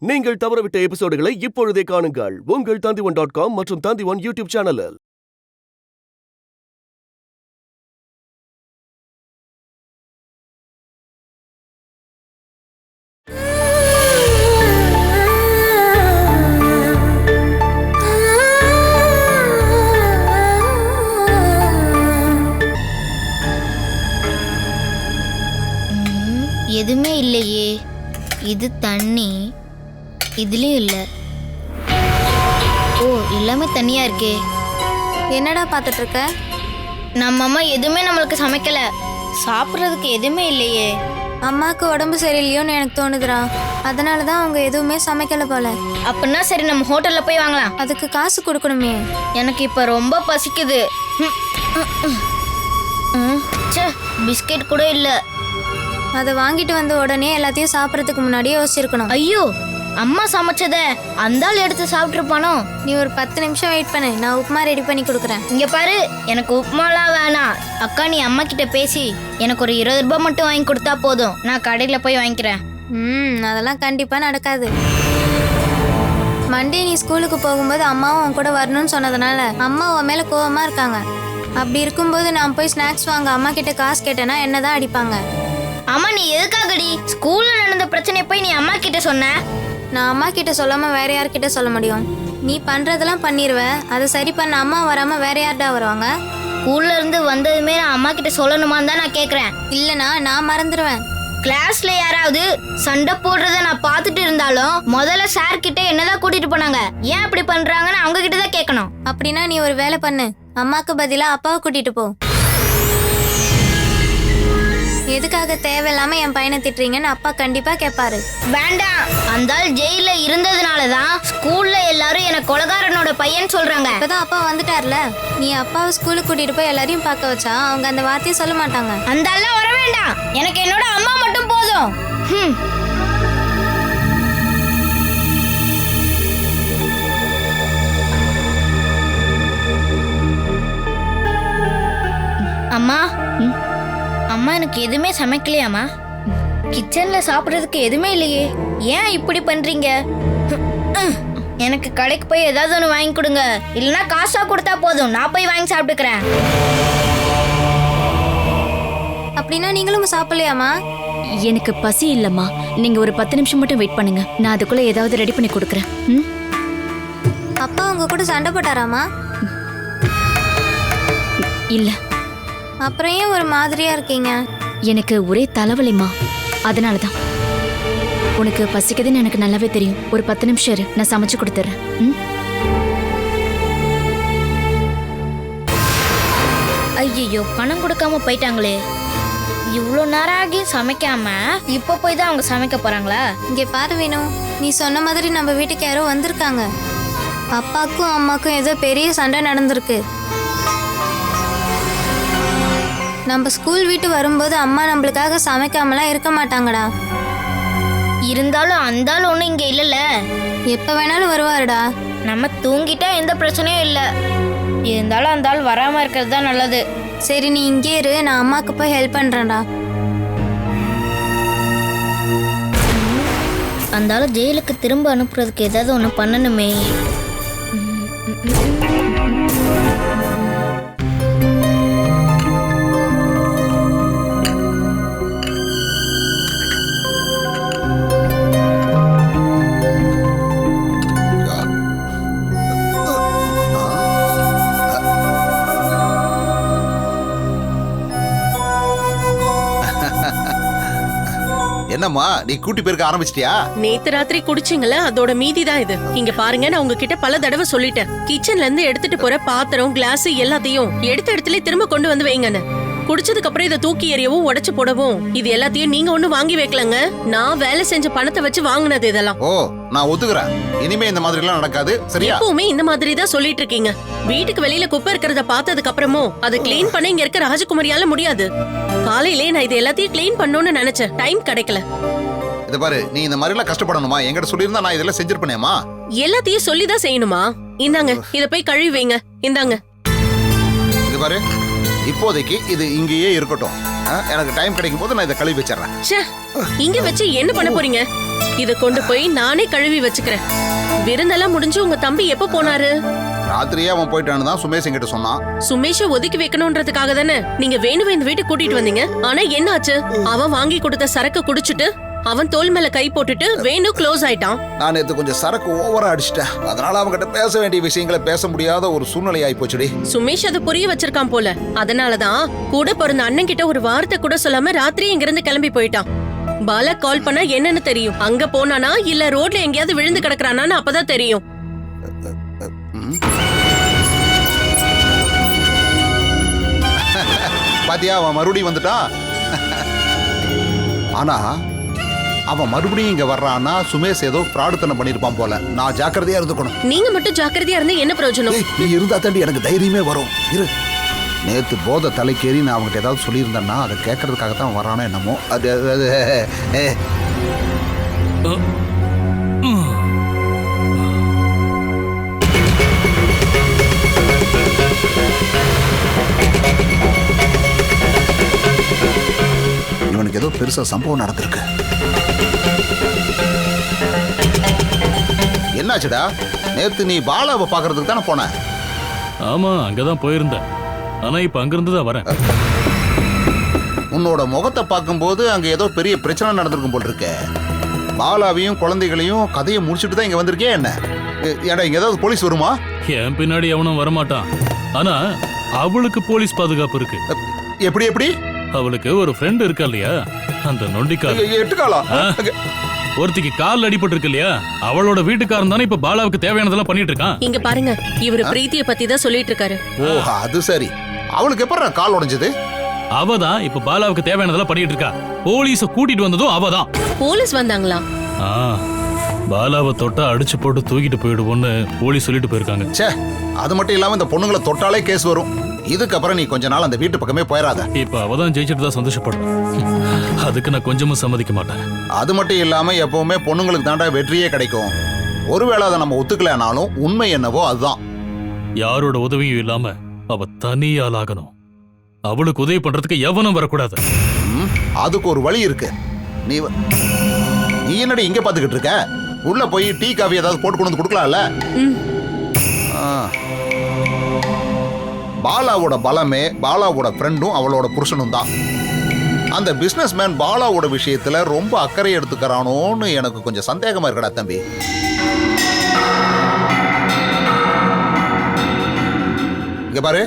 நீங்கள் தவறவிட்ட எபிசோடுகளை இப்பொழுதே காணுங்கள் உங்கள் Tandivan.com மற்றும் Tandivan யூடியூப் சேனலில். எதுவுமே இல்லையே. இது தண்ணி, இதுலயும் இல்ல. ஓ, எல்லாமே தண்ணியா இருக்கே. என்னடா பார்த்துட்டு இருக்க? நம்ம அம்மா எதுவுமே நம்மளுக்கு சமைக்கல. சாப்பிட்றதுக்கு எதுவுமே இல்லையே. அம்மாவுக்கு உடம்பு சரியில்லையோன்னு எனக்கு தோணுதுடா. அதனால தான் அவங்க எதுவுமே சமைக்கல போல. அப்படின்னா சரி, நம்ம ஹோட்டல்ல போய் வாங்கலாம். அதுக்கு காசு கொடுக்கணுமே. எனக்கு இப்ப ரொம்ப பசிக்குது. பிஸ்கெட் கூட இல்ல. அதை வாங்கிட்டு வந்த உடனே எல்லாத்தையும் சாப்பிட்றதுக்கு முன்னாடியே யோசிச்சிருக்கணும். ஐயோ, அம்மா சமைச்சத அந்த ஆள் எடுத்து சாப்பிட்டுருப்பானோ. நீ ஒரு 10 நிமிஷம் வெயிட் பண்ணு, நான் உப்புமா ரெடி பண்ணி கொடுக்குறேன். இங்க பாரு, எனக்கு உப்புமாலாம் வேணாம். அக்கா, நீ அம்மா கிட்ட பேசி எனக்கு ஒரு 20 ரூபாய் மட்டும் வாங்கி கொடுத்தா போதும். நான் கடையில போய் வாங்கிக்கிறேன். அதெல்லாம் கண்டிப்பா நடக்காது. மண்டே நீ ஸ்கூலுக்கு போகும்போது அம்மாவும் உன் கூட வரணும்னு சொன்னதுனால அம்மா உன் மேல கோவமா இருக்காங்க. அப்படி இருக்கும்போது நான் போய் ஸ்நாக்ஸ் வாங்க அம்மா கிட்ட காசு கேட்டேன்னா என்னதான் அடிப்பாங்க. அம்மா, நீ எதுக்காகடி ஸ்கூல்ல நடந்த பிரச்சனை போய் நீ அம்மா கிட்ட சொன்ன? நான் அம்மா கிட்ட சொல்லாம வேற யார்கிட்ட சொல்ல முடியும்? நீ பண்றதெல்லாம் பண்ணிடுவ. அதை சரி பண்ண அம்மா வராம வேற யார்டா வருவாங்க? ஸ்கூல்ல இருந்து வந்ததுமே நான் அம்மா கிட்ட சொல்லணுமான்னு தான் நான் கேக்குறேன். இல்லனா நான் மறந்துடுவேன். கிளாஸ்ல யாராவது சண்டை போடுறத நான் பார்த்துட்டு இருந்தாலும் முதல்ல சார் கிட்ட என்னதான் கூட்டிட்டு போனாங்க. ஏன் அப்படி பண்றாங்கன்னு அவங்க கிட்ட தான் கேட்கணும். அப்படின்னா நீ ஒரு வேலை பண்ணு, அம்மாக்கு பதிலா அப்பாவை கூட்டிட்டு போ. எதுக்காக தேவையில்லாம என் பையனை திட்டுறீங்கன்னு அப்பா கண்டிப்பா கேட்பாரு. வேண்டாம், அந்த ஆள் ஜெயில இருந்ததுனாலதான் ஸ்கூல்ல எல்லாரும் எனக்கு கொலகாரனோட பையன் சொல்றாங்க. இப்பதான் அப்பா வந்துட்டார்ல, நீ அப்பாவை ஸ்கூலுக்கு கூட்டிட்டு போய் எல்லாரையும் பார்க்க வச்சா அவங்க அந்த வார்த்தையை சொல்ல மாட்டாங்க. அந்த ஆள்லாம் வர வேண்டாம், எனக்கு என்னோட அம்மா மட்டும் போதும். அம்மா, அம்மா எனக்கு எதுவுமே சமைக்கலையாமா? கிச்சன்ல சாப்பிட்றதுக்கு எதுவுமே இல்லையே. ஏன் இப்படி பண்றீங்க? எனக்கு கடைக்கு போய் ஏதாவது ஒன்று வாங்கி கொடுங்க. இல்லைன்னா காசா கொடுத்தா போதும், நான் போய் வாங்கி சாப்பிட்டுக்கிறேன். அப்படின்னா நீங்களும் சாப்பிடலையாமா? எனக்கு பசி இல்லம்மா. நீங்க ஒரு 10 நிமிஷம் மட்டும் வெயிட் பண்ணுங்க, நான் அதுக்குள்ள ஏதாவது ரெடி பண்ணி கொடுக்குறேன். அப்பா உங்க கூட சண்டை போட்டாராமா? இல்ல. அப்புறம் ஏன் ஒரு மாதிரியா இருக்கீங்க? எனக்கு ஒரே தலைவலிமா, அதனாலதான். உனக்கு பசிக்குதுன்னு எனக்கு நல்லாவே தெரியும். ஒரு 10 நிமிஷம் இரு, நான் சமைச்சு கொடுத்துறேன். ஐயோ, பணம் கொடுக்காம போயிட்டாங்களே. இவ்வளோ நேரம் ஆகி சமைக்காம இப்போ போய் தான் அவங்க சமைக்க போறாங்களா? இங்கே பாரு வேணும், நீ சொன்ன மாதிரி நம்ம வீட்டுக்கு யாரோ வந்திருக்காங்க. அப்பாக்கும் அம்மாக்கும் ஏதோ பெரிய சண்டை நடந்திருக்கு. நம்ம ஸ்கூல் விட்டு வரும்போது அம்மா நம்மளுக்காக சமைக்காமலாம் இருக்க மாட்டாங்கடா. இருந்தாலும் அந்த ஆள் ஒன்றும் இங்கே இல்லைல்ல. எப்போ வேணாலும் வருவாருடா. நம்ம தூங்கிட்டா எந்த பிரச்சனையும் இல்லை. இருந்தாலும் அந்த ஆள் வராமல் இருக்கிறது தான் நல்லது. சரி, நீ இங்கே இரு, நான் அம்மாவுக்கு போய் ஹெல்ப் பண்ணுறேன்டா. அந்த ஆள் ஜெயிலுக்கு திரும்ப அனுப்புறதுக்கு ஏதாவது ஒன்று பண்ணணுமே. என்னம்மா, நீ கூட்டி பேருக்கு ஆரம்பிச்சிட்டியா? நேத்து ராத்திரி குடிச்சிங்களா, அதோட மீதி தான் இது. இங்க பாருங்க, நான் உங்ககிட்ட பல தடவை சொல்லிட்டேன், கிச்சன்ல இருந்து எடுத்துட்டு போற பாத்திரம் கிளாஸ் எல்லாத்தையும் எடுத்த இடத்துல திரும்ப கொண்டு வந்து வைங்கன்னு. குடிச்சதுக்கு அப்புறம் இதை தூக்கி எறியவும் உடைச்சு போடவும் இது எல்லாத்தையும் நீங்க ஒண்ணு வாங்கி வைக்கலங்க. நான் வேலை செஞ்ச பணத்தை வச்சு வாங்கினது இதெல்லாம். ஓ, நான் ஒத்துக்கிறேன். இனிமே இந்த மாதிரி எல்லாம் நடக்காது, சரியா? எப்பவுமே இந்த மாதிரி தான் சொல்லிட்டு இருக்கீங்க. வீட்டுக்கு வெளியில குப்பை இருக்கிறத பார்த்ததுக்கு அப்புறமும் அதை கிளீன் பண்ண இங்க இருக்க ராஜகுமாரியால முடியாது. காலையிலே நான் இது எல்லாத்தையும் கிளீன் பண்ணணும்னு நினைச்சேன், டைம் கிடைக்கல. இத பாரு, நீ இந்த மாதிரி எல்லாம் கஷ்டப்படணுமா? என்கிட்ட சொல்லியிருந்தா நான் இதெல்லாம் செஞ்சிருப்பேனேமா. எல்லாத்தையும் சொல்லிதான் செய்யணுமா? இந்தாங்க, இத போய் கழுவி வைங்க. இந்தாங்க. இது பாரு, இப்போதைக்கு இது இங்கேயே இருக்கட்டும். எனக்கு டைம் கிடைக்கும் போது நான் இதை கழுவி வச்சிடறேன். ச்சே, இங்க வச்சு என்ன பண்ண போறீங்க? இத கொண்டு போய் நானே கழுவி வச்சுக்கிறேன். விருந்தெல்லாம் முடிஞ்சு உங்க தம்பி எப்ப போனாரு? ராத்திரியே அவன் போயிட்டான்னு தான் சுமேஷ் என்கிட்ட சொன்னான். சுமேஷ ஒதுக்கி வைக்கணும்ன்றதுக்காக தானே நீங்க வேணுவே இந்த வீட்டுக்கு கூட்டிட்டு வந்தீங்க. ஆனா என்ன ஆச்சு? அவன் வாங்கி கொடுத்த சரக்கு குடிச்சிட்டு அவன் தோல் மேல கை போட்டுட்டு வேணு க்ளோஸ் ஆயிட்டான். நான் நேத்து கொஞ்சம் சரக்கு ஓவரா அடிச்சிட்டேன். அதனால அவன்கிட்ட பேச வேண்டிய விஷயங்களை பேச முடியாத ஒரு சூழ்நிலை ஆயி போச்சுடி. சுமேஷ் அதை புரிய வச்சிருக்கான் போல. அதனாலதான் கூட பிறந்த அண்ணன் கிட்ட ஒரு வார்த்தை கூட சொல்லாம ராத்திரி இங்க இருந்து கிளம்பி போயிட்டான். பாலா கால் பண்ணா என்னன்னு தெரியும். அங்க போனானா இல்ல ரோட்ல எங்கேயாவது விழுந்து கிடக்குறானான்னு அப்பதான் தெரியும். பாத்தியா, அவன் மறுபடியும் வந்துட்டான். ஆனா அவன் மறுபடியும் இங்க வர்றான்னா சுமேஷ் ஏதோ ஃப்ராடுத்தனம் பண்ணிருப்பான் போல. நான் ஜாக்கிரதையா இருந்துக்கணும். நீங்க மட்டும் ஜாக்கிரதையா இருந்தா என்ன பிரயோஜனம்? நீ இருந்தா தாண்டி எனக்கு தைரியமே வரும். இரு, நேத்து போதை தலைக்கேறி நான் அவங்ககிட்ட ஏதாவது சொல்லியிருந்தேன்னா அதை கேட்கறதுக்காகத்தான் வரானோ என்னமோ. இவனுக்கு ஏதோ பெருசா சம்பவம் நடந்திருக்கு. என்னாச்சுடா? நேத்து நீ பாலாவை பாக்குறதுக்கு தானே போன? ஆமா, அங்கதான் போயிருந்தேன். ஆனா இப்ப அங்கிருந்து தான் வரேன். உன்னோட முகத்தை பார்க்கும்போது அங்க ஏதோ பெரிய பிரச்சனை நடந்திருக்கும் போல் இருக்க. பாலாவையும் குழந்தைகளையும் கதையை முடிச்சுட்டு தான் இங்க வந்திருக்கே. என்ன ஏடா, இங்க ஏதாவது போலீஸ் வருமா? என் பின்னாடி அவனும் வரமாட்டான். ஆனா அவளுக்கு போலீஸ் பாதுகாப்பு இருக்கு. எப்படி எப்படி? அவளுக்கு ஒரு ஃப்ரெண்ட் இருக்கா இல்லையா, அந்த நொண்டிக்கால். எட்டுக்காலா? ஒருத்திக்கு கால் அடிபட்டு இருக்கு இல்லையா, அவளோட வீட்டுக்காரன் தானே இப்ப பாலாவுக்கு தேவையானதெல்லாம் பண்ணிட்டு இருக்கான். இங்க பாருங்க, இவரு பிரீத்திய பத்தி தான் சொல்லிட்டு இருக்காரு. ஓ, அது சரி. அவளுக்கு எப்ப கால் உடைஞ்சது? அவதான் இப்ப பாலாவுக்கு தேவையானதெல்லாம் பண்ணிட்டு இருக்கா. போலீஸ கூட்டிட்டு வந்ததும் அவதான். போலீஸ் வந்தாங்களா? பாலாவை தொட்டா அடிச்சு போட்டு தூக்கிட்டு போயிடுவோன்னு போலீஸ் சொல்லிட்டு போயிருக்காங்க. சே, அது மட்டும் இல்லாம இந்த பொண்ணுங்களை தொட்டாலே கேஸ் வரும். இதுக்கப்புறம் நீ கொஞ்ச நாள் அந்த வீட்டு பக்கமே போயிடாத. இப்ப அவதான் ஜெயிச்சுட்டு தான் சந்தோஷப்படுறேன். அதுக்கு நான் கொஞ்சமும் சம்மதிக்க மாட்டேன். அது மட்டும் இல்லாம எப்பவுமே பொண்ணுங்களுக்கு தாண்டா வெற்றியே கிடைக்கும். ஒருவேளை அதை நம்ம ஒத்துக்கலனாலும் உண்மை என்னவோ அதுதான். யாரோட உதவியும் இல்லாம அவ தனியால் ஆகணும். அவளுக்கு உதவி பண்றதுக்கு எவனும் வரக்கூடாது. அதுக்கு ஒரு வழி இருக்கு. நீ என்னடி இங்க பாத்துக்கிட்டு இருக்க? உள்ள போய் டீ காஃபி ஏதாவது போட்டு கொண்டு வந்து கொடுக்கலாம்ல? பாலாவோட பலமே பாலாவோட ஃப்ரெண்டும் அவளோட புருஷனும் தான். அந்த பிசினஸ் மேன் பாலாவோட விஷயத்துல ரொம்ப அக்கறை எடுத்துக்கிறானோன்னு எனக்கு கொஞ்சம் சந்தேகமா இருக்கடா தம்பி. இங்க பாரு,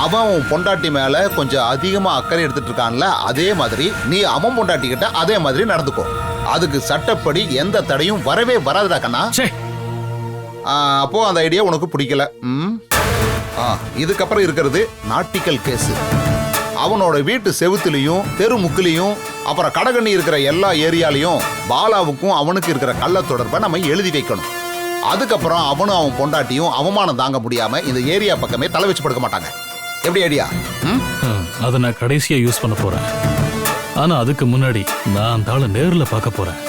அவன் உன் பொண்டாட்டி மேல கொஞ்சம் அதிகமா அக்கறை எடுத்துட்டு இருக்கான்ல, அதே மாதிரி நீ அவன் பொண்டாட்டி கிட்ட அதே மாதிரி நடந்துக்கோ. அதுக்கு சட்டப்படி எந்த தடையும் வரவே வராதுடா கண்ணா. அப்போ அந்த ஐடியா உனக்கு பிடிக்கல. இதுக்கப்புறம் இருக்கிறது நாட்டிக்கல் கேஸ். அவனோட வீட்டு செவுத்துலையும் தெரு முக்கிலையும் அப்புறம் கடகண்ணி இருக்கிற எல்லா ஏரியாலையும் பாலாவுக்கும் அவனுக்கு இருக்கிற கள்ள தொடர்பை நம்ம எழுதி வைக்கணும். அதுக்கப்புறம் அவனும் அவன் பொண்டாட்டியும் அவமானம் தாங்க முடியாம இந்த ஏரியா பக்கமே தலை வச்சு படுக்க மாட்டாங்க. எப்படி ஐடியா? அதை நான் கடைசியா யூஸ் பண்ண போறேன். ஆனா அதுக்கு முன்னாடி நான் அந்த ஆளை நேர்ல பார்க்க போறேன்.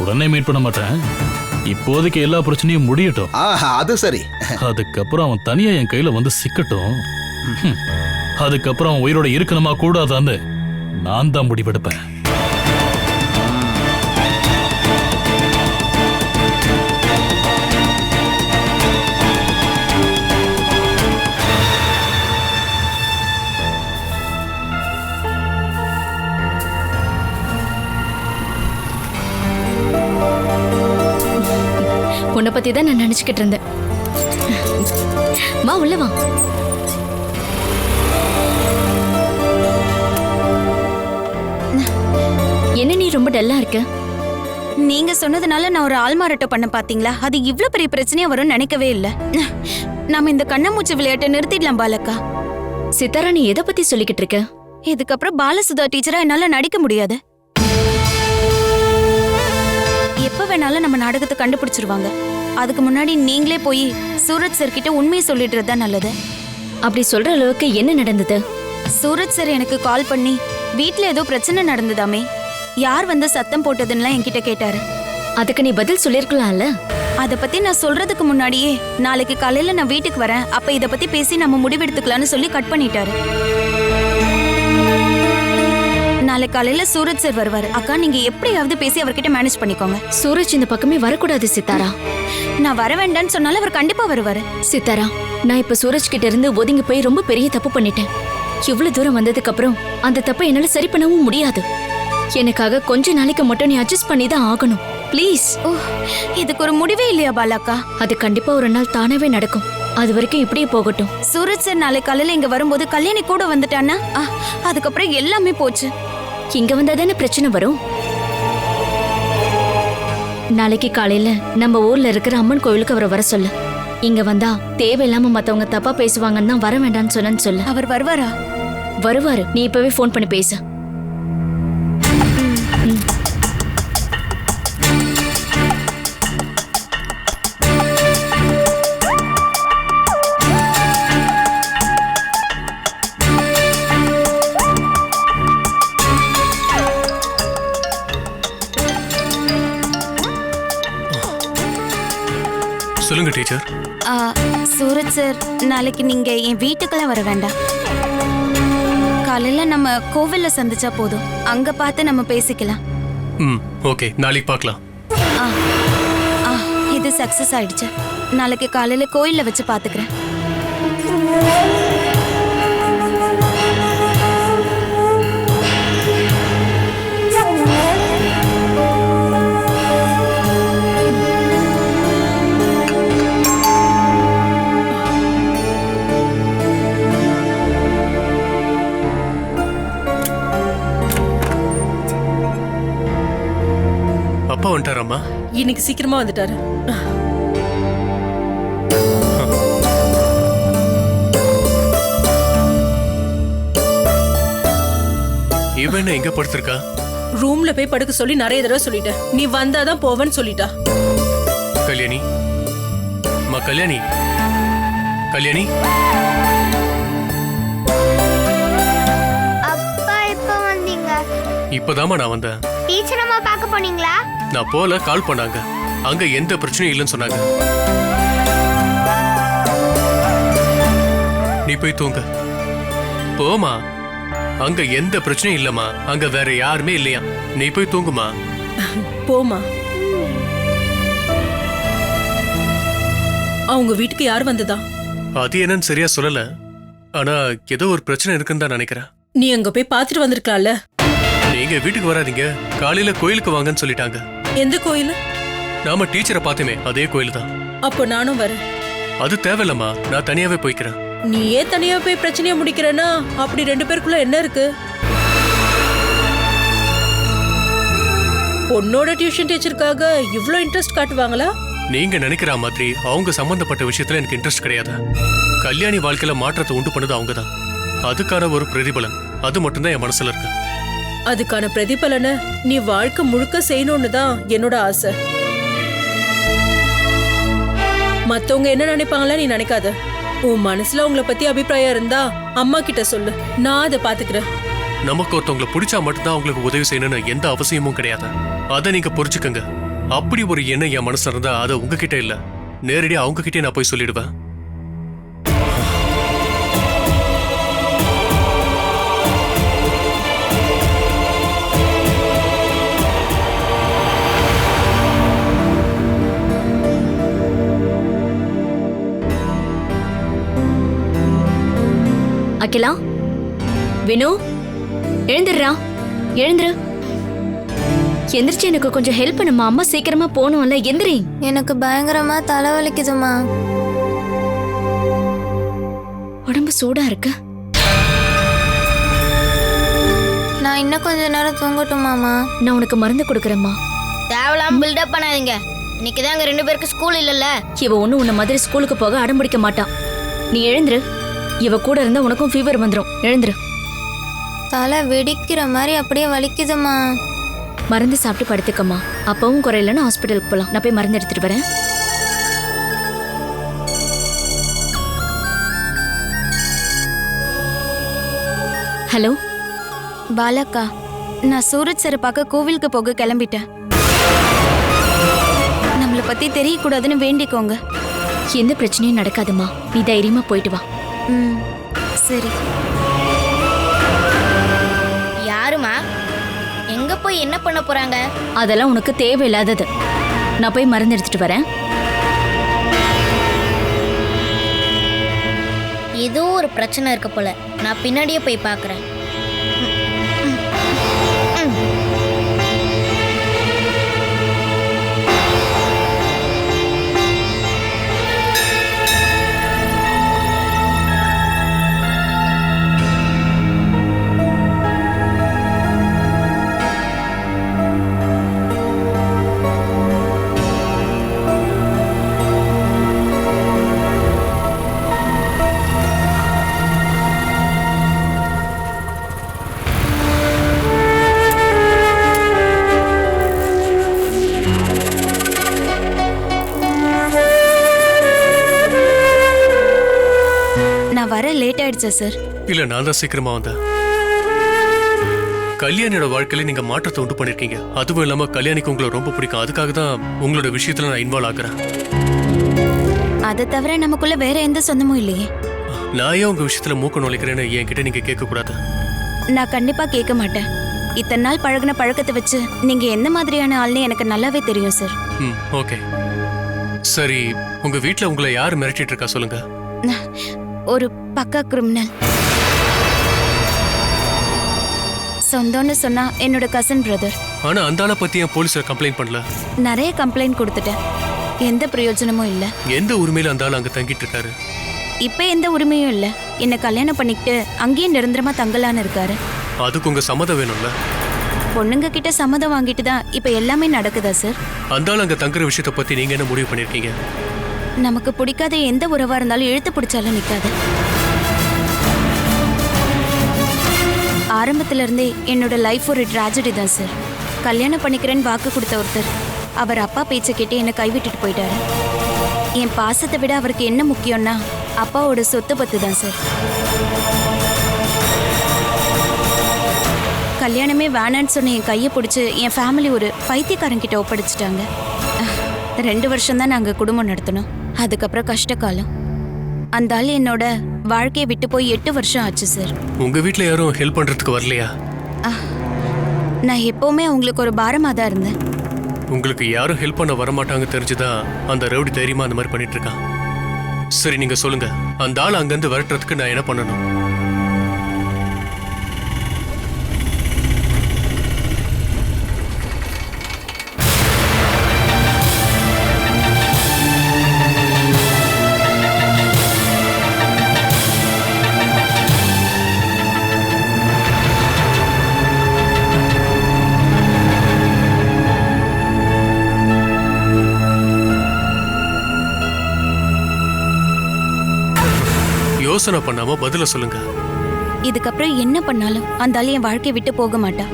உடனே மீட் பண்ண மாட்டேன். இப்போதைக்கு எல்லா பிரச்சனையும் முடியட்டும். அது சரி. அதுக்கப்புறம் அவன் தனியா என் கையில வந்து சிக்கட்டும். அதுக்கப்புறம் அவன் உயிரோட இருக்கணுமா கூடாதான்னு நான் தான் முடிவெடுப்பேன். உன்னை பத்தி தான் நான் நினைச்சுக்கிட்டு இருந்தேன். வா உள்ள வா. என்ன நீ ரொம்ப டல்லா இருக்க? நீங்க சொன்னதுனால நான் ஒரு ஆள்மாறாட்டம் பண்ண பாத்தீங்களா? அது இவ்ளோ பெரிய பிரச்சனையா வரும்னு நினைக்கவே இல்ல. நாம இந்த கண்ணாமூச்சி விளையாட்டை நிறுத்திடலாம் பாலக்கா. சித்தாரா, நீ எதை பத்தி சொல்லிக்கிட்டு இருக்க? இதுக்கப்புறம் பாலசுதா டீச்சரா என்னால நடிக்க முடியாது. எப்ப வேணாலும் நம்ம நாடகத்தை கண்டுபிடிச்சிருவாங்க. அதுக்கு முன்னாடி நீங்களே போய் சூரஜ் சார் கிட்ட உண்மையை சொல்லிடுறது தான் நல்லது. அப்படி சொல்ற அளவுக்கு என்ன நடந்தது? சூரஜ் சார் எனக்கு கால் பண்ணி வீட்ல ஏதோ பிரச்சனை நடந்ததாமே, யார் வந்து சத்தம் போட்டதுன்னா என்கிட்ட கேட்டாரு. அதுக்கு நீ பதில் சொல்லிருக்கலாம்ல. அத பத்தி நான் சொல்றதுக்கு முன்னாடியே நாளைக்கு காலையில நான் வீட்டுக்கு வரேன், அப்ப இத பத்தி பேசி நம்ம முடிவெடுத்துக்கலாம்னு சொல்லி கட் பண்ணிட்டாரு. நாளைக்கு காலையில சூரஜ் சார் வருவாரு. அக்கா நீங்க எப்படியாவது பேசி அவர்கிட்ட மேனேஜ் பண்ணிக்கோங்க. சூரஜ் இந்த பக்கமே வரக்கூடாது சித்தாரா. நான் வர வேண்டாம்னு சொன்னாலும் அவர் கண்டிப்பா வருவாரு. சித்தாரா, நான் இப்ப சூரஜ் கிட்ட இருந்து ஒதுங்கி போய் ரொம்ப பெரிய தப்பு பண்ணிட்டேன். இவ்வளவு தூரம் வந்ததுக்கு அப்புறம் அந்த தப்பை என்னால சரி பண்ணவும் முடியாது. எனக்காக கொஞ்ச நாளைக்கு மட்டும் நீ அட்ஜஸ்ட் பண்ணி தான் ஆகணும் ப்ளீஸ். ஓ, இதுக்கு ஒரு முடிவே இல்லையா பாலாக்கா? அது கண்டிப்பா ஒரு நாள் தானாவே நடக்கும். அது வரைக்கும் இப்படியே போகட்டும். சூரஜ் சார் நாளை காலையில இங்க வரும்போது கல்யாணி கூட வந்துட்டான்னா அதுக்கப்புறம் எல்லாமே போச்சு. இங்க வந்தாதானே பிரச்சனை வரும். நாளைக்கு காலையில நம்ம ஊர்ல இருக்கிற அம்மன் கோவிலுக்கு அவரை வர சொல்லு. இங்க வந்தா தேவையில்லாம மத்தவங்க தப்பா பேசுவாங்கன்னு தான் வர வேண்டாம்னு சொன்னேன்னு சொல்லு. அவர் வருவாரா? வருவாரு, நீ இப்பவே ஃபோன் பண்ணி பேசு. சொல்லுங்க டீச்சர். சூரஜ் சார், நாளைக்கு நீங்க என் வீட்டுக்கெல்லாம் வர வேண்டாம். காலையில நம்ம கோவில்ல சந்திச்சா போதும். அங்க பார்த்து நம்ம பேசிக்கலாம். ஓகே, நாளைக்கு பார்க்கலாம். இது சக்சஸ் ஆயிடுச்சு. நாளைக்கு காலையில கோயில்ல வச்சு பாத்துக்கிறேன். அப்பா வந்துட்டாராம்மா? இன்னைக்கு சீக்கிரமா வந்துட்டாரு. இவன் எங்க படுத்திருக்கா? ரூம்ல போய் படுக்க சொல்லி நிறைய தடவை சொல்லிட்டேன். நீ வந்தாதான் போவேன்னு சொல்லிட்டா. கல்யாணி, அம்மா கல்யாணி, கல்யாணி. அப்பா எப்ப வந்தீங்க? இப்பதாம்மா நான் வந்தேன். டீச்சர் அம்மா பார்க்க போனீங்களா? நான் போல, கால் பண்ணாங்க. அங்க எந்த பிரச்சனையும் இல்லைன்னு சொன்னாங்க. நீ போய் தூங்க போமா. அங்க எந்த பிரச்சனையும் இல்லம்மா. அங்க வேற யாருமே இல்லையா. நீ போய் தூங்குமா. போமா. அவங்க வீட்டுக்கு யார் வந்ததா? அது என்னன்னு சரியா சொல்லல. ஆனா ஏதோ ஒரு பிரச்சனை இருக்குன்னு தான் நினைக்கிறேன். நீ அங்க போய் பாத்துட்டு வந்திருக்கலாம்ல. நீங்க வீட்டுக்கு வராதீங்க, காலையில கோயிலுக்கு வாங்கன்னு சொல்லிட்டாங்க. எந்த கோயில்? நாம டீச்சரை பார்த்தோமே அதே கோயில் தான். அப்போ நானும் வரேன். அது தேவையில்லம்மா, நான் தனியாவே போய்க்கிறேன். நீ ஏன் தனியா போய் பிரச்சனைய முடிக்கிறேன்னா அப்படி ரெண்டு பேருக்குள்ள என்ன இருக்கு? பொண்ணோட டியூஷன் டீச்சருக்காக இவ்ளோ இன்ட்ரெஸ்ட் காட்டுவாங்களா? நீங்க நினைக்கிற மாதிரி அவங்க சம்பந்தப்பட்ட விஷயத்துல எனக்கு இன்ட்ரெஸ்ட் கிடையாது. கல்யாணி வாழ்க்கையில மாற்றத்தை உண்டு பண்ணது அவங்க தான். அதுக்கான ஒரு பிரதிபலன் அது மட்டும்தான் என் மனசுல இருக்கு. அதுக்கான பிரதிபலனை நீ வாழ்க்கை முழுக்க செய்யணும்னு தான் என்னோட ஆசை. மத்தவங்க என்ன நினைப்பாங்களா நீ நினைக்காத. உன் மனசுல உங்களை பத்தி அபிப்பிராயம் இருந்தா அம்மா கிட்ட சொல்லு, நான் அதை பாத்துக்கிறேன். நமக்கு ஒருத்தவங்களை பிடிச்சா மட்டும்தான் அவங்களுக்கு உதவி செய்யணும்னு எந்த அவசியமும் கிடையாது. அதை நீங்க புரிஞ்சுக்கங்க. அப்படி ஒரு எண்ணம் என் மனசுல இருந்தா அதை உங்ககிட்ட இல்ல, நேரடியா அவங்க கிட்டே நான் போய் சொல்லிடுவேன். அகிலா, வினு, எழுந்துடுறா, எழுந்துரு. எந்திரிச்சு எனக்கு கொஞ்சம் ஹெல்ப் பண்ணுமா. அம்மா சீக்கிரமா போகணும்ல. எந்திரி. எனக்கு பயங்கரமா தலைவலிக்குதுமா. உடம்பு சூடா இருக்கு. நான் இன்னும் கொஞ்ச நேரம் தூங்கட்டுமாமா? நான் உனக்கு மருந்து கொடுக்குறேம்மா. தேவலாம் பில்டப் பண்ணாதீங்க. இன்னைக்கு தான் அங்க ரெண்டு பேருக்கு ஸ்கூல் இல்லல்ல. இவ ஒண்ணு உன்ன மாதிரி ஸ்கூலுக்கு போக அடம்பிடிக்க மாட்டான். நீ எழுந்துரு. இவ கூட இருந்தா உனக்கும் ஃபீவர் வந்துடும். எழுந்துரு. தலை வெடிக்கிற மாதிரி அப்படியே வலிக்குதுமா. மருந்து சாப்பிட்டு படுத்துக்கம்மா. அப்பவும் குறையிலன்னு ஹாஸ்பிட்டலுக்கு போலாம். நான் போய் மருந்து எடுத்துட்டு வரேன். ஹலோ பாலாக்கா, நான் சூரஜ் சாரை பார்க்க கோவிலுக்கு போக கிளம்பிட்டேன். நம்மள பத்தி தெரியக்கூடாதுன்னு வேண்டிக்கோங்க. எந்த பிரச்சனையும் நடக்காதுமா, நீ தைரியமா போயிட்டு வா. ம் சரி. யாருமா? எங்க போய் என்ன பண்ண போறாங்க? அதெல்லாம் உனக்கு தேவையில்லாதது. நான் போய் மருந்து எடுத்துட்டு வரேன். ஏதோ ஒரு பிரச்சனை இருக்க போல. நான் பின்னாடியே போய் பார்க்கறேன். நான் வர லேட் ஆயிடுச்சா சார்? இல்ல நான் தான் சீக்கிரமா வந்தேன். கல்யாணியோட வாழ்க்கையில நீங்க மாற்றத்தை உண்டு பண்ணிருக்கீங்க. அதுவும் இல்லாம கல்யாணிக்கு உங்களை ரொம்ப பிடிக்கும். அதுக்காக தான் உங்களோட விஷயத்துல நான் இன்வால்வ் ஆகுறேன். அதை தவிர நமக்குள்ள வேற எந்த சொந்தமும் இல்லையே. நான் ஏன் உங்க விஷயத்துல மூக்க நுழைக்கிறேன்னு என்கிட்ட நீங்க கேட்க கூடாது. நான் கண்டிப்பா கேட்க மாட்டேன். இத்தனை நாள் பழகுன பழக்கத்தை வச்சு நீங்க எந்த மாதிரியான ஆள்னு எனக்கு நல்லாவே தெரியும் சார். ம் ஓகே. சரி, உங்க வீட்ல உங்களை யார் மிரட்டிட்டு இருக்கா சொல்லுங்க. ஒரு பக்கா கிரிமினல். சொந்தம்னு சொன்னா என்னோட கசின் பிரதர். ஆனா அந்த ஆளை பத்தி ஏன் போலீஸ்ல கம்ப்ளைண்ட் பண்ணல? நிறைய கம்ப்ளைண்ட் கொடுத்துட்டேன். எந்த பிரயோஜனமும் இல்ல. எந்த உரிமையில அந்த ஆள் அங்க தங்கிட்டு இருக்காரு? இப்ப எந்த உரிமையும் இல்ல. என்ன கல்யாணம் பண்ணிக்கிட்டு அங்கேயே நிரந்தரமா தங்கலான்னு இருக்காரு. அதுக்கு உங்க சம்மதம் வேணும்ல? பொண்ணுங்க கிட்ட சம்மதம் வாங்கிட்டு தான் இப்ப எல்லாமே நடக்குதா சார்? அந்த ஆள் அங்க தங்குற விஷயத்தை பத்தி நீங்க என்ன முடிவு பண்ணிருக்கீங்க? நமக்கு பிடிக்காத எந்த உறவா இருந்தாலும் இழுத்து பிடிச்சாலும் நிக்காது. ஆரம்பத்துல இருந்தே என்னோட லைஃப் ஒரு ட்ராஜடி தான் சார். கல்யாணம் பண்ணிக்கிறேன்னு வாக்கு கொடுத்த ஒருத்தர் அவர் அப்பா பேச்சை கேட்டு என்னை கைவிட்டுட்டு போயிட்டாரு. என் பாசத்தை விட அவருக்கு என்ன முக்கியம்னா அப்பாவோட சொத்து பத்து தான் சார். கல்யாணமே வேணான்னு சொன்ன என் கையை பிடிச்சி என் ஃபேமிலி ஒரு பைத்தியக்காரங்கிட்ட ஒப்படைச்சிட்டாங்க. 2 வருஷம் தான் நாங்கள் குடும்பம் நடத்தணும். அதுக்கப்புறம் கஷ்ட காலம். அந்த ஆள் என்னோட வாழ்க்கையை விட்டு போய் 8 வருஷம் ஆச்சு சார். உங்க வீட்ல யாரும் ஹெல்ப் பண்றதுக்கு வரலையா? நான் எப்பவுமே அவங்களுக்கு ஒரு பாரமாக தான் இருந்தேன். உங்களுக்கு யாரும் ஹெல்ப் பண்ண வரமாட்டாங்க தெரிஞ்சுதான் அந்த ரவுடி தைரியமா அந்த மாதிரி பண்ணிட்டு இருக்கான். சரி நீங்க சொல்லுங்க, அந்த ஆள் அங்கிருந்து விரட்டுறதுக்கு நான் என்ன பண்ணணும்? யோசனை பண்ணாம பதில சொல்லுங்க. இதுக்கப்புறம் என்ன பண்ணாலும் அந்த ஆள் என் வாழ்க்கையை விட்டு போக மாட்டா.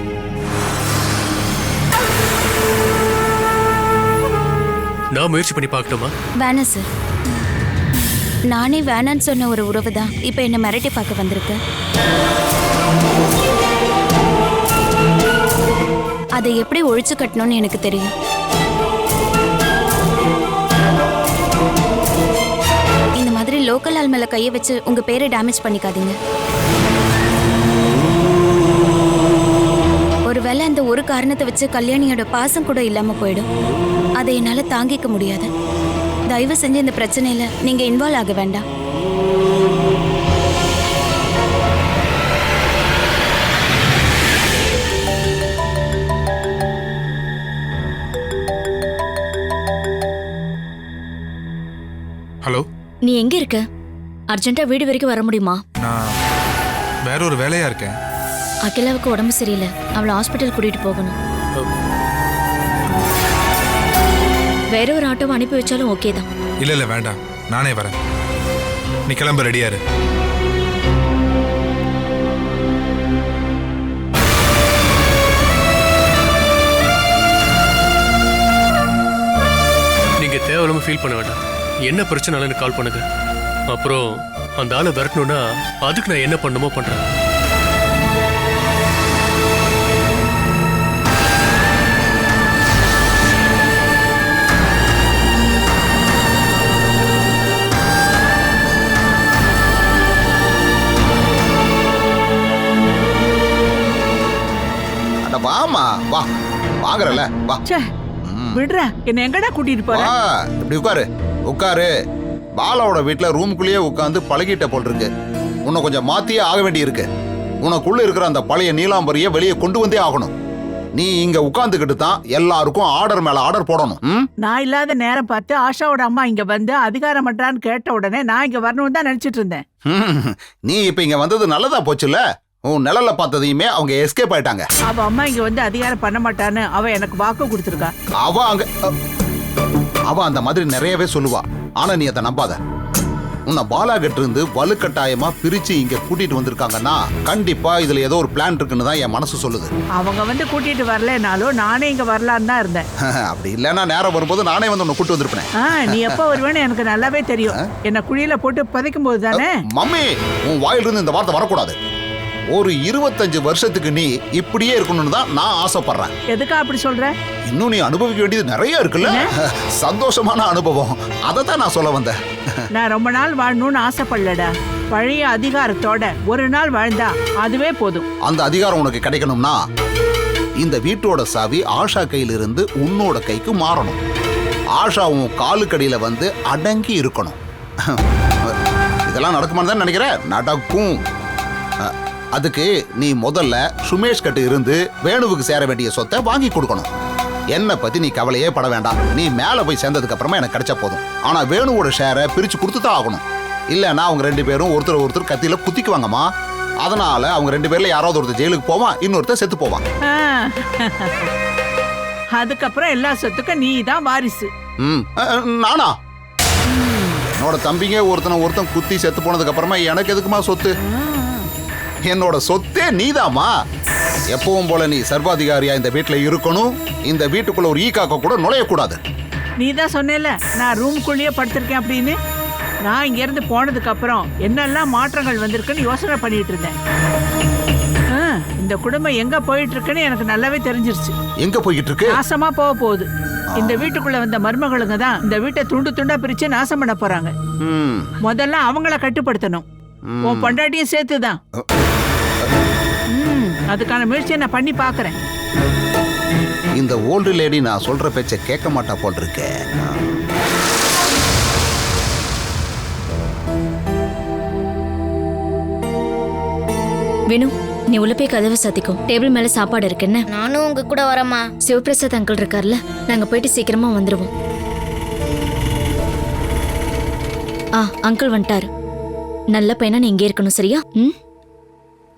நான் முயற்சி பண்ணி பார்க்கட்டுமா? வேணாம் சார். நானே வேணான்னு சொன்ன ஒரு உறவு தான் இப்ப என்ன மிரட்டி பார்க்க வந்திருக்கு. அதை எப்படி ஒழிச்சு கட்டணும்னு எனக்கு தெரியும். இந்த மாதிரி லோக்கல் ஆள் மேல கையை வச்சு உங்க பேரை டேமேஜ் பண்ணிக்காதீங்க. ஒருவேளை அந்த ஒரு காரணத்தை வச்சு கல்யாணியோட பாசம் கூட இல்லாம போயிடும். அதை என்னால தாங்கிக்க முடியாது. தயவு செஞ்சு இந்த பிரச்சனையில நீங்க இன்வால்வ் ஆக வேண்டாம். ஹலோ, நீ எங்க இருக்க? அர்ஜென்ட்டா வீடு வரைக்கும் வர முடியுமா? நான் வேற ஒரு வேலையா இருக்கேன். அகிலாவுக்கு உடம்பு சரியில்லை, அவளை ஹாஸ்பிட்டல் கூட்டிட்டு போகணும். வேற ஒரு ஆட்டோவை அனுப்பி வச்சாலும் ஓகே தான். இல்ல வேண்டாம், நானே வரேன். நீ கிளம்ப, ரெடியா இரு. நீங்க தேவையில்லாம ஃபீல் பண்ண வேண்டாம். என்ன பிரச்சனைன்னு கால் பண்ணுங்க. அப்புறம் அந்த ஆளை விரட்டணும்னா அதுக்கு நான் என்ன பண்ணுமோ பண்றேன். வா வாங்குறல வா. விடுற என்ன எங்கடா கூட்டிட்டு போற? வா இப்படி உட்காரு உட்காரு. பாலாவோட வீட்டுல ரூமுக்குள்ளேயே உட்காந்து பழகிட்ட போல் இருக்கு. உன்னை கொஞ்சம் மாத்தியே ஆக வேண்டி இருக்கு. உனக்குள்ள இருக்கிற அந்த பழைய நீலாம்பரியை வெளியே கொண்டு வந்தே ஆகணும். நீ இங்க உட்கார்ந்துகிட்டு தான் எல்லாருக்கும் ஆர்டர் மேல ஆர்டர் போடணும். நான் இல்லாத நேரம் பார்த்து ஆஷாவோட அம்மா இங்க வந்து அதிகாரம் பண்றான்னு கேட்ட உடனே நான் இங்க வரணும்னு தான் நினைச்சிட்டு இருந்தேன். நீ இப்ப இங்க வந்தது நல்லதா போச்சுல்ல. உன் நிழல்ல பார்த்ததையுமே அவங்க எஸ்கேப் ஆயிட்டாங்க. அவ அம்மா இங்க வந்து அதிகாரம் பண்ண மாட்டான்னு அவ எனக்கு வாக்கு கொடுத்துருக்கா. அவ அந்த மாதிரி நிறையவே சொல்லுவா. ஆனா நீ அதை நம்பாத. உன்னை பாலா கிட்ட இருந்து வலுக்கட்டாயமா பிரிச்சு இங்க கூட்டிட்டு வந்திருக்காங்கன்னா கண்டிப்பா இதுல ஏதோ ஒரு பிளான் இருக்குன்னு தான் என் மனசு சொல்லுது. அவங்க வந்து கூட்டிட்டு வரலனாலும் நானே இங்க வரலான்னு தான் இருந்தேன். அப்படி இல்லைன்னா நேரம் வரும்போது நானே வந்து உன்னை கூட்டு வந்திருப்பேன். நீ எப்ப வருவேன்னு எனக்கு நல்லாவே தெரியும். என்ன குழியில போட்டு புதைக்கும் போது தானே. மம்மி உன் வாயிலிருந்து இந்த வார்த்தை வரக்கூடாது. ஒரு 25 வருஷத்துக்கு நீ இப்படியே இருக்கணும்னு தான் நான் ஆசைப்படுறேன். எதுக்கா அப்படி சொல்ற? இன்னும் நீ அனுபவிக்க வேண்டியது நிறைய இருக்குல்ல. சந்தோஷமான அனுபவம். அதை தான் நான் சொல்ல வந்தேன். நான் ரொம்ப நாள் வாழணும்னு ஆசைப்படலடா. பழைய அதிகாரத்தோட ஒரு நாள் வாழ்ந்தா அதுவே போதும். அந்த அதிகாரம் உனக்கு கிடைக்கணும்னா இந்த வீட்டோட சாவி ஆஷா கையிலிருந்து உன்னோட கைக்கு மாறணும். ஆஷா உன் காலுக்கடியில வந்து அடங்கி இருக்கணும். இதெல்லாம் நடக்குமான்னு தான் நினைக்கிறேன். நடக்கும். அதுக்கு நீ முதல்ல சுமேஷ் கிட்ட இருந்து வேணுவுக்கு சேர வேண்டிய சொத்தை வாங்கி கொடுக்கணும். என்னை பத்தி நீ கவலையே பட வேண்டாம். நீ மேல போய் சேர்ந்ததுக்கு அப்புறமா எனக்கு கிடைச்சா போதும். ஆனா வேணுவோட ஷேரை பிரிச்சு கொடுத்து தான் ஆகணும். இல்லைன்னா அவங்க 2 பேரும் ஒருத்தர் கத்தியில குத்திக்குவாங்கம்மா. அதனால அவங்க 2 பேர்ல யாராவது ஒருத்தர் ஜெயிலுக்கு போவான், இன்னொருத்தர் செத்து போவான். அதுக்கப்புறம் எல்லா சொத்துக்கும் நீ தான் வாரிசு. நானா? என்னோட தம்பிங்க ஒருத்தன் குத்தி செத்து போனதுக்கு அப்புறமா எனக்கு எதுக்குமா சொத்து? என்னோட சொத்தே நீதாமா. எப்பவும் போல நீ சர்வாதிகாரியா இந்த வீட்டுல இருக்கணும். இந்த வீட்டுக்குள்ள ஒரு ஈக்காக்க கூட நுழையக்கூடாது. நீ தான் சொன்னேல நான் ரூம்குள்ளேயே படுத்திருக்கேன் அப்படின்னு. நான் இங்க இருந்து போனதுக்கு அப்புறம் என்னெல்லாம் மாற்றங்கள் வந்திருக்குன்னு யோசனை பண்ணிட்டு இருந்தேன். இந்த குடும்பம் எங்க போயிட்டு இருக்குன்னு எனக்கு நல்லாவே தெரிஞ்சிருச்சு. எங்க போயிட்டு இருக்கு? நாசமா போக போகுது. இந்த வீட்டுக்குள்ள வந்த மருமகளுங்க தான் இந்த வீட்டை துண்டு துண்டா பிரிச்சு நாசம் பண்ண போறாங்க. முதல்ல அவங்கள கட்டுப்படுத்தணும். உன் பொண்டாட்டியும் சேர்த்துதான். அதுக்கான முயற்சியை நான் பண்ணி பாக்குறேன். இந்த ஓல்டு லேடி நான் சொல்ற பேச்ச கேட்க மாட்டா போல் இருக்கு. வேணு நீ உள்ள போய் கதவை சாத்திக்கும். டேபிள் மேல சாப்பாடு இருக்குன்னு. நானும் உங்க கூட வரமா? சிவபிரசாத் அங்கிள் இருக்கார்ல, நாங்க போயிட்டு சீக்கிரமா வந்துருவோம். அங்கிள் வந்துட்டாரு. நல்ல பையனா நீ இங்கே இருக்கணும், சரியா?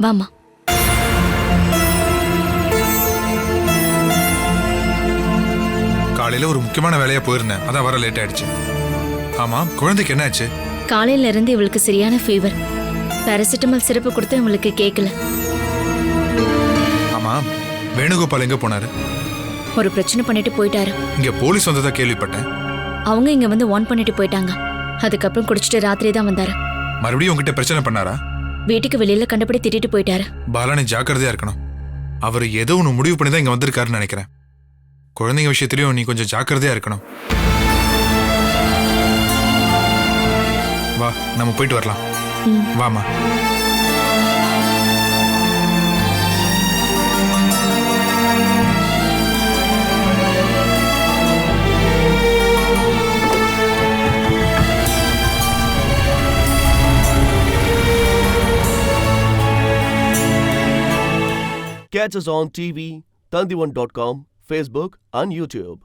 வாமா. காலையில ஒரு முக்கியமான வேலையா போயிருந்தேன், அதான் வர லேட் ஆயிடுச்சு. ஆமா, குழந்தைக்கு என்ன ஆச்சு? காலையில இருந்து இவளுக்கு சரியான ஃபீவர். பாராசிட்டமால் சிறப்பு கொடுத்து இவளுக்கு கேட்கல. ஆமா, வேணுகோபால் எங்க போனாரு? ஒரு பிரச்சனை பண்ணிட்டு போயிட்டாரு. இங்க போலீஸ் வந்ததா கேள்விப்பட்டேன். அவங்க இங்க வந்து வார்ன் பண்ணிட்டு போயிட்டாங்க. அதுக்கப்புறம் குடிச்சிட்டு ராத்திரி தான் வந்தாரு. மறுபடியும் உங்ககிட்ட பிரச்சனை பண்ணாரா? வீட்டுக்கு வெளியில கண்டபடி திட்டிட்டு போயிட்டாரு. பாலா, நீ ஜாக்கிரதையா இருக்கணும். அவர் ஏதோ ஒன்று முடிவு பண்ணி தான் இங்க வந்திருக்காருன்னு நினைக்கிறேன். குழந்தைங்க விஷயத்திலையும் நீ கொஞ்சம் ஜாக்கிரதையா இருக்கணும். வா, நம்ம போயிட்டு வரலாம். வாமா. Catch us on TV, Tandivan.com, Facebook and YouTube.